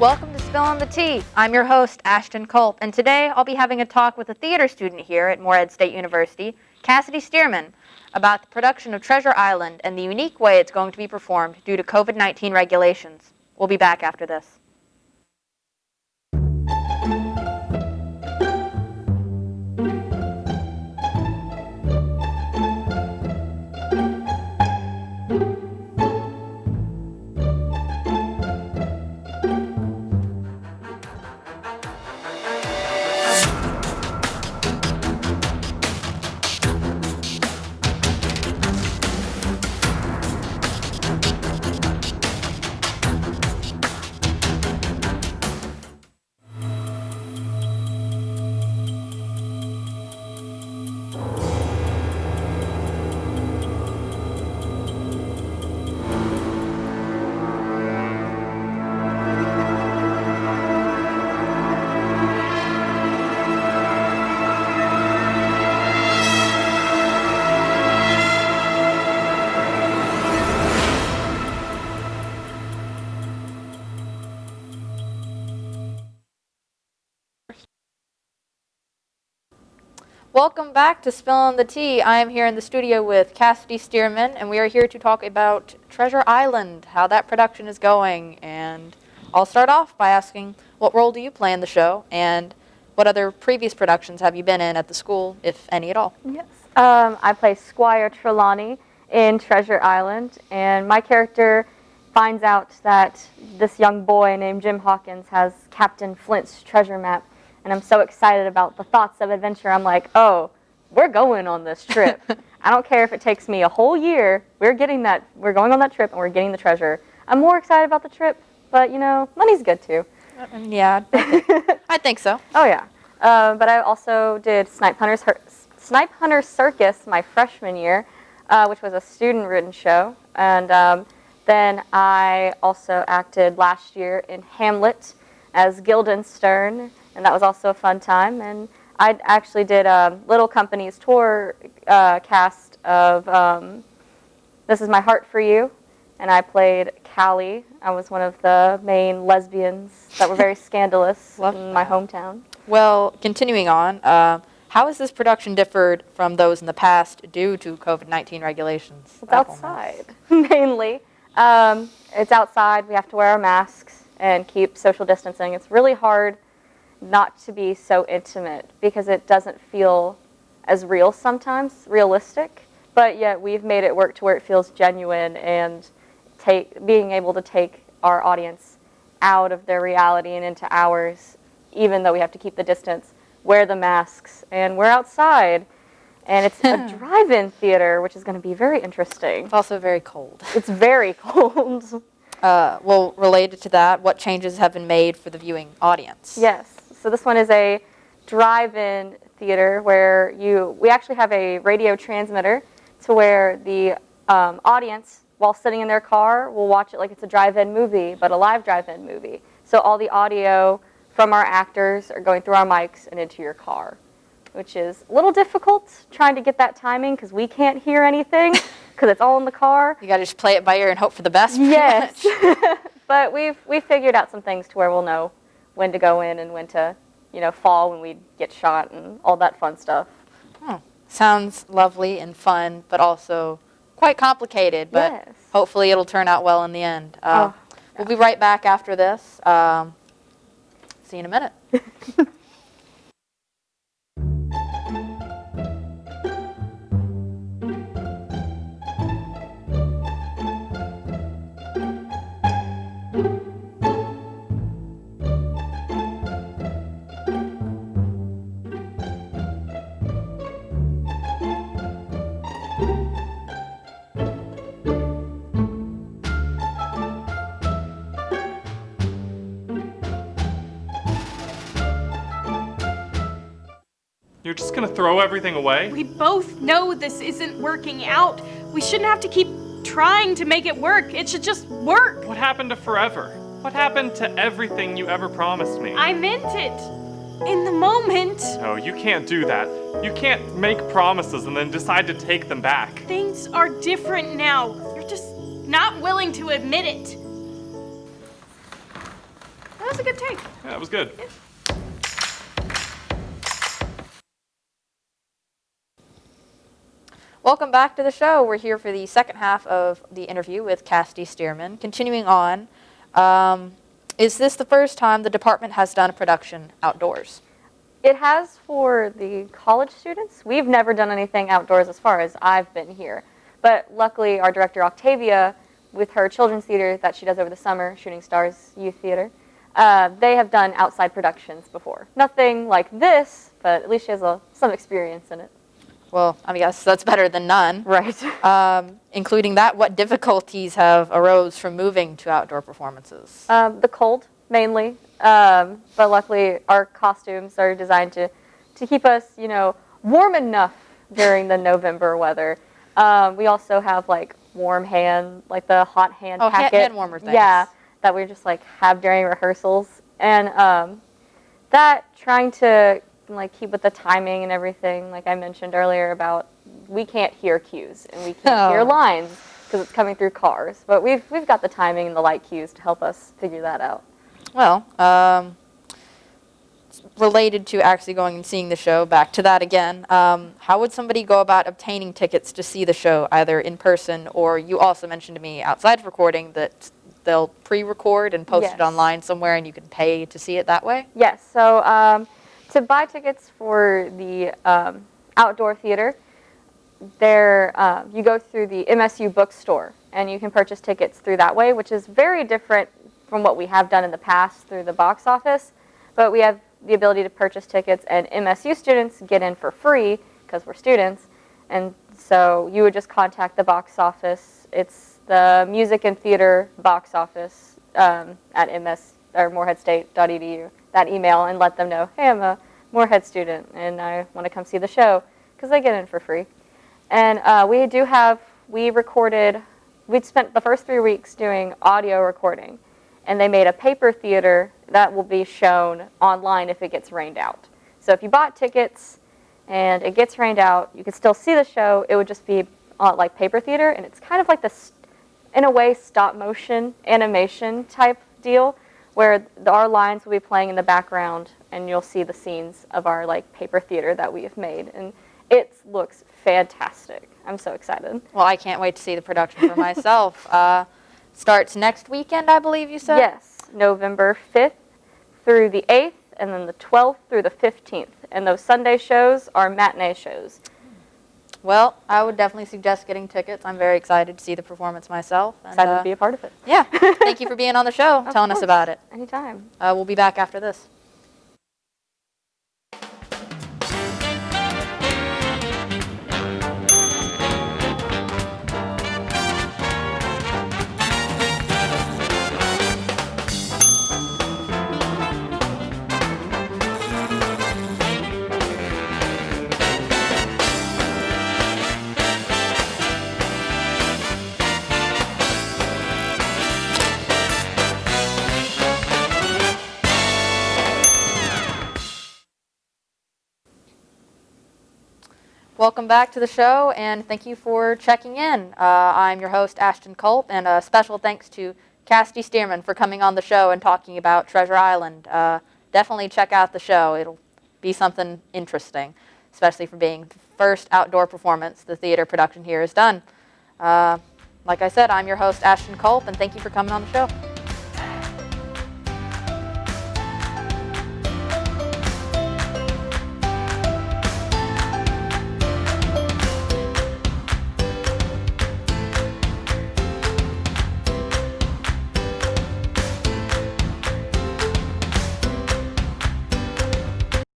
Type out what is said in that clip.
Welcome to Spillin the Tea. I'm your host, Ashton Culp, and today I'll be having a talk with a theater student here at Morehead State University, Cassidy Stearman, about the production of Treasure Island and the unique way it's going to be performed due to COVID-19 regulations. We'll be back after this. Welcome back to Spillin the Tea. I am here in the studio with Cassidy Stearman, and we are here to talk about Treasure Island, how that production is going. And I'll start off by asking, what role do you play in the show, and what other previous productions have you been in at the school, if any at all? Yes, I play Squire Trelawney in Treasure Island, and my character finds out that this young boy named Jim Hawkins has Captain Flint's treasure map. And I'm so excited about the thoughts of adventure. I'm like, oh, we're going on this trip. I don't care if it takes me a whole year. We're going on that trip, and we're getting the treasure. I'm more excited about the trip, but, you know, money's good, too. Yeah, I think so. Oh, yeah. But I also did Snipe Hunter Circus my freshman year, which was a student-written show. And then I also acted last year in Hamlet as Guildenstern, and that was also a fun time. And I actually did Little Company's tour cast of This Is My Heart for You, and I played Callie. I was one of the main lesbians that were very scandalous in my hometown. Well, continuing on, how has this production differed from those in the past due to COVID-19 regulations? It's outside, mainly. It's outside. We have to wear our masks and keep social distancing. It's really hard not to be so intimate because it doesn't feel as real sometimes, realistic, but yet we've made it work to where it feels genuine, and being able to take our audience out of their reality and into ours, even though we have to keep the distance, wear the masks, and we're outside. And it's a drive-in theater, which is going to be very interesting. It's also very cold. It's very cold. Well, related to that, what changes have been made for the viewing audience? Yes. So this one is a drive-in theater where we actually have a radio transmitter to where the audience, while sitting in their car, will watch it like it's a drive-in movie, but a live drive-in movie. So all the audio from our actors are going through our mics and into your car, which is a little difficult trying to get that timing because we can't hear anything because it's all in the car. You got to just play it by ear and hope for the best. Yes. But we've figured out some things to where we'll know when to go in and when to, fall when we get shot and all that fun stuff. Sounds lovely and fun, but also quite complicated, but yes. Hopefully it'll turn out well in the end. We'll be right back after this. See you in a minute. You're just gonna throw everything away? We both know this isn't working out. We shouldn't have to keep trying to make it work. It should just work. What happened to forever? What happened to everything you ever promised me? I meant it. In the moment. No, you can't do that. You can't make promises and then decide to take them back. Things are different now. You're just not willing to admit it. That was a good take. Yeah, that was good. Welcome back to the show. We're here for the second half of the interview with Cassidy Stearman. Continuing on, is this the first time the department has done a production outdoors? It has for the college students. We've never done anything outdoors as far as I've been here. But luckily, our director, Octavia, with her children's theater that she does over the summer, Shooting Stars Youth Theater, they have done outside productions before. Nothing like this, but at least she has some experience in it. Well, I guess that's better than none. Right. Including that, what difficulties have arose from moving to outdoor performances? The cold, mainly. But luckily, our costumes are designed to keep us, warm enough during the November weather. We also have warm hand, like the hot hand packet. Hand warmer things. Yeah, that we just have during rehearsals. And that trying to keep with the timing and everything, like I mentioned earlier about we can't hear cues and we can't hear lines because it's coming through cars. But we've got the timing and the light cues to help us figure that out. Well, related to actually going and seeing the show, back to that again, how would somebody go about obtaining tickets to see the show, either in person or you also mentioned to me outside of recording that they'll pre-record and post it online somewhere and you can pay to see it that way? Yes. So to buy tickets for the outdoor theater, you go through the MSU bookstore and you can purchase tickets through that way, which is very different from what we have done in the past through the box office. But we have the ability to purchase tickets, and MSU students get in for free because we're students. And so you would just contact the box office. It's the Music and Theater box office at moorheadstate.edu, that email, and let them know, hey, I'm a Moorhead student and I want to come see the show, because they get in for free. And we'd spent the first 3 weeks doing audio recording, and they made a paper theater that will be shown online if it gets rained out. So if you bought tickets and it gets rained out, you can still see the show. It would just be like paper theater, and it's kind of like this, in a way, stop motion animation type deal, where our lines will be playing in the background, and you'll see the scenes of our paper theater that we have made, and it looks fantastic. I'm so excited. Well, I can't wait to see the production for myself. Starts next weekend, I believe you said? Yes, November 5th through the 8th, and then the 12th through the 15th. And those Sunday shows are matinee shows. Well, I would definitely suggest getting tickets. I'm very excited to see the performance myself. And, Excited to be a part of it. Yeah. Thank you for being on the show, telling us about it. Anytime. We'll be back after this. Welcome back to the show, and thank you for checking in. I'm your host, Ashton Culp, and a special thanks to Cassidy Stearman for coming on the show and talking about Treasure Island. Definitely check out the show. It'll be something interesting, especially for being the first outdoor performance the theater production here has done. Like I said, I'm your host, Ashton Culp, and thank you for coming on the show.